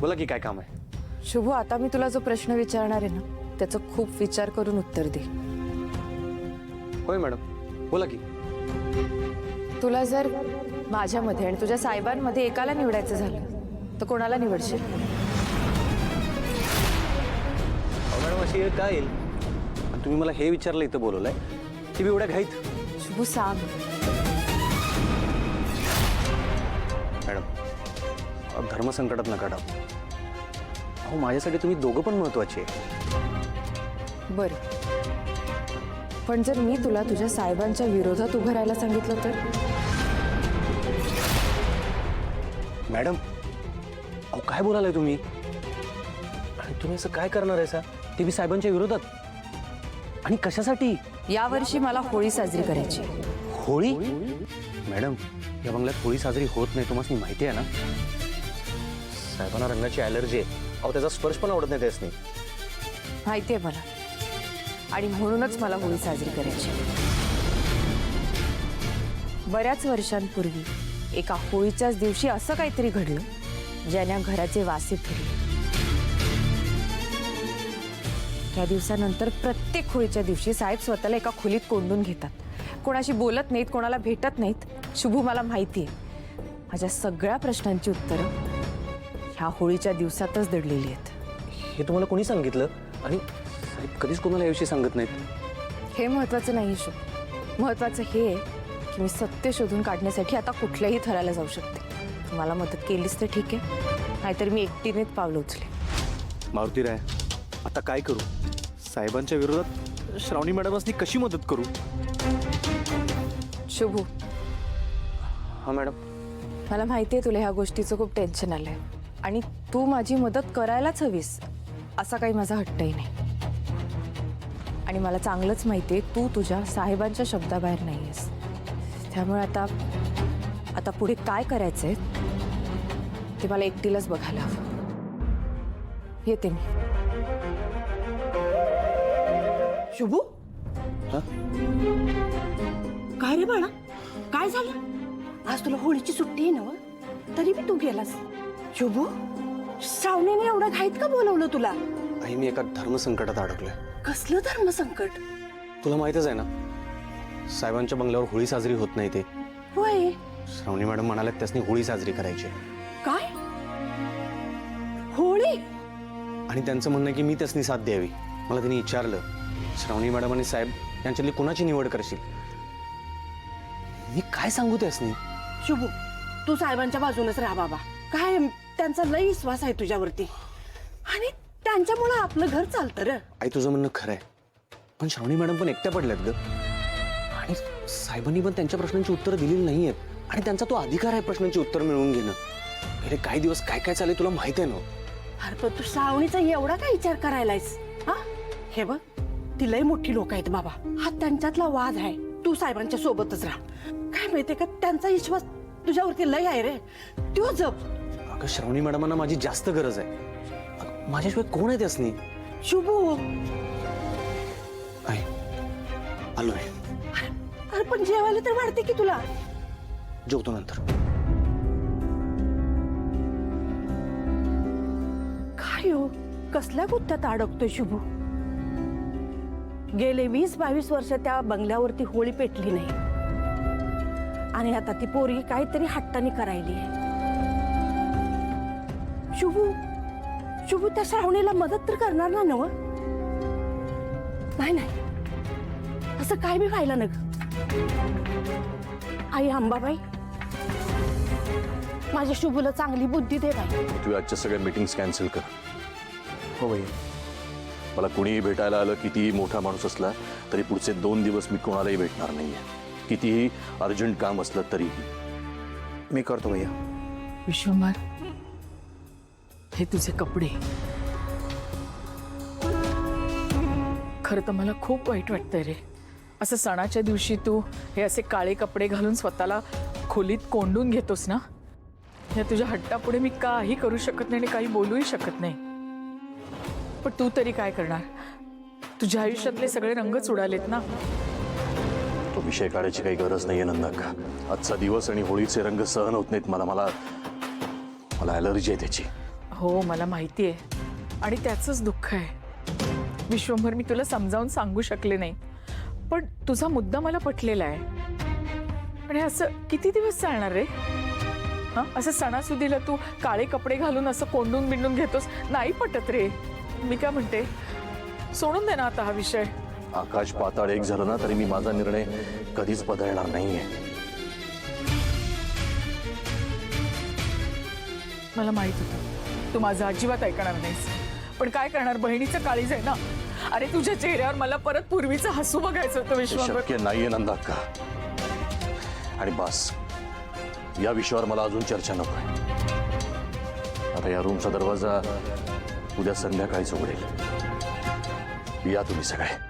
बोला की काय काम आहे? शुभू, आता मी तुला जो प्रश्न विचारणार आहे ना त्याचं खूप विचार करून उत्तर दे. होय मॅडम, बोला की. तुला जर माझ्यामध्ये आणि तुझ्या साहेबांमध्ये एकाला निवडायचं झालं तर कोणाला निवडशील? मॅडम अशी वेळ काय येईल? आणि तुम्ही मला हे विचारलं इथं बोलवलंय ती बी एवढ्या घाईत? शुभू सांग. मॅडम धर्मसंकटात नका टाकू. अहो माझ्यासाठी तुम्ही दोघं पण महत्वाचे आहे. बरं, पण जर मी तुला तुझ्या साहेबांच्या विरोधात उभं राहायला सांगितलं तर? मॅडम अहो काय बोलालाय तुम्ही? आणि तुम्ही असं काय करणार आहे सा? ते बी साहेबांच्या विरोधात? आणि कशासाठी? यावर्षी मला होळी साजरी करायची. होळी? मॅडम या बंगल्यात होळी साजरी होत नाही, तुम्हाला माहिती आहे ना? साहेबांना रंगाची ॲलर्जी आहे. अहो त्याचा स्पर्श पण आवडत नाही त्यासनी. माहिती आहे मला, आणि म्हणूनच मला होळी साजरी करायची. बऱ्याच वर्षांपूर्वी एका होळीच्याच दिवशी असं काहीतरी घडलं ज्याने घराचे वासे फिरले. त्या दिवसानंतर प्रत्येक होळीच्या दिवशी साहेब स्वतःला एका खोलीत कोंडून घेतात. कोणाशी बोलत नाहीत, कोणाला भेटत नाहीत. शुभू, मला माहिती आहे माझ्या सगळ्या प्रश्नांची उत्तरं ह्या होळीच्या दिवसातच दडलेली आहेत. हे तुम्हाला कोणी सांगितलं? आणि साहेब कधीच कोणाला याविषयी सांगत नाहीत. हे महत्वाचं नाही शुभू, महत्वाचं हे आहे की मी सत्य शोधून काढण्यासाठी आता कुठल्याही थराला जाऊ शकते. तू मला मदत केलीस तर ठीक आहे, नाहीतर मी एकटीनेच पावलं उचले. मारुती राय, आता काय करू? साहेबांच्या विरोधात श्रावणी मॅडमांनी कशी मदत करू? शुभू, हां मॅडम. मला माहिती आहे तुला ह्या गोष्टीचं खूप टेन्शन आलंय आणि तू माझी मदत करायलाच हवीस असा काही माझा हट्टही नाही. आणि मला चांगलंच माहिती आहे तू तुझ्या साहेबांच्या शब्दाबाहेर नाही आहेस. त्यामुळे आता पुढे काय करायचंय ते मला एकटीलाच बघायला हवं. येते मी. शुभू, काय रे बाळा, काय झालं? आज तुला होळीची सुट्टी आहे ना, तरी बी तू गेलास. शुभू, श्रावणीने एवढं घाईत का बोलवलं तुला? आई मी एका धर्मसंकटात अडकलोय. कसलं धर्मसंकट? तुला माहितच आहे ना, साहेबांच्या बंगल्यावर होळी साजरी होत नाही ते. होय. श्रावणी मॅडम म्हणाल्यात त्यासनी होळी साजरी करायची. काय? होळी? आणि त्यांचं म्हणणं आहे की मी त्यासनी साथ द्यावी. मला त्यांनी विचारलं, श्रावणी मॅडम आणि साहेब यांच्यातली कोणाची निवड करशील? मी काय सांगू त्यासनी? शुभू, तू साहेबांच्या बाजूनच राहा बाबा. काय त्यांचा लई विश्वास आहे तुझ्यावरती आणि त्यांच्यामुळे आपलं घर चालतं र. आई तुझं म्हणणं खरं आहे, पण श्रावणी मॅडम पण एकट्या पडल्यात ग. आणि साहेबांनी पण त्यांच्या प्रश्नांची उत्तरं दिलेली नाही आहेत. आणि त्यांचा तो अधिकार आहे प्रश्नांची उत्तर मिळवून घेणं. गेले काही दिवस काय काय चालेल तुला माहिती आहे ना? अरे पण तू श्रावणीचा एवढा काय विचार करायलायस? हा, हे बघ, ती लई मोठी लोक आहेत बाबा. हा त्यांच्यातला वाद आहे. तू साहेबांच्या सोबतच राहा. काय माहितीये का, त्यांचा विश्वास तुझ्यावरती लई आहे रे. तो जप. अगं श्रावणी मॅडमांना माझी जास्त गरज आहे. माझ्याशिवाय कोण आहे त्यासनी? शुभू, आई आलोय. अरे पण जेवायला तर वाढते की तुला. जेवतो नंतर. काय हो, कसल्या गुत्त्यात अडकतोय शुभू? गेले 20-22 वर्ष त्या बंगल्यावरती होळी पेटली नाही आणि आता ती पोरगी काहीतरी हट्टाने करायली आहे. शुभू त्या श्रावणीला मदत तर करणार ना नव? नाही, असं काय बी व्हायला नग. आई अंबाबाई, माझ्या शुभूला चांगली बुद्धी दे बाई. तू आजच्या सगळ्या मीटिंग्स कॅन्सल कर. हो भैया. मला कुणीही भेटायला आलं, कितीही मोठा माणूस असला तरी पुढचे 2 दिवस मी कोणालाही भेटणार नाहीये. कितीही अर्जंट काम असलं तरीही. मी करतो भैया. विश्वंभर, हे तुझे कपडे. खरं तर मला खूप वाईट वाटतंय रे. असं सणाच्या दिवशी तू हे असे काळे कपडे घालून स्वतःला खोलीत कोंडून घेतोस ना. या तुझ्या हट्टापुढे मी काही करू शकत नाही आणि काही बोलूही शकत नाही. पण तू तरी काय करणार? तुझ्या आयुष्यातले सगळे रंगच उडालेत ना. तो विषय काढायची काही गरज नाहीये नंदाका. आजचा दिवस आणि होळीचे रंग सहन होत नाहीत मला. मला ॲलर्जी आहे त्याची. हो मला माहिती आहे आणि त्याचंच दुःख आहे. विश्वंभर मी तुला समजावून सांगू शकले नाही, पण तुझा मुद्दा मला पटलेला आहे. आणि असं किती दिवस चालणार रे? हां, असं सणासुदीला तू काळे कपडे घालून असं कोंडून बिंडून घेतोस, नाही पटत रे. मी काय म्हणते, सोडून दे ना आता हा विषय. आकाश पाताळ एक झालं ना तरी मी माझा निर्णय कधीच बदलणार नाहीये. मला माहित होतं तू माझं अजिबात ऐकणार नाहीस, पण काय करणार, बहिणीचं काळीज आहे ना. अरे तुझ्या चेहऱ्यावर मला परत पूर्वीचं हसू बघायचं होतं हे विश्वावर. शक्य नाहीये नंदाक्का. आणि बस, या विषयावर मला अजून चर्चा नकोय. आता या रूमचा दरवाजा उद्या संध्याकाळीच उघडेल. या तुम्ही सगळे.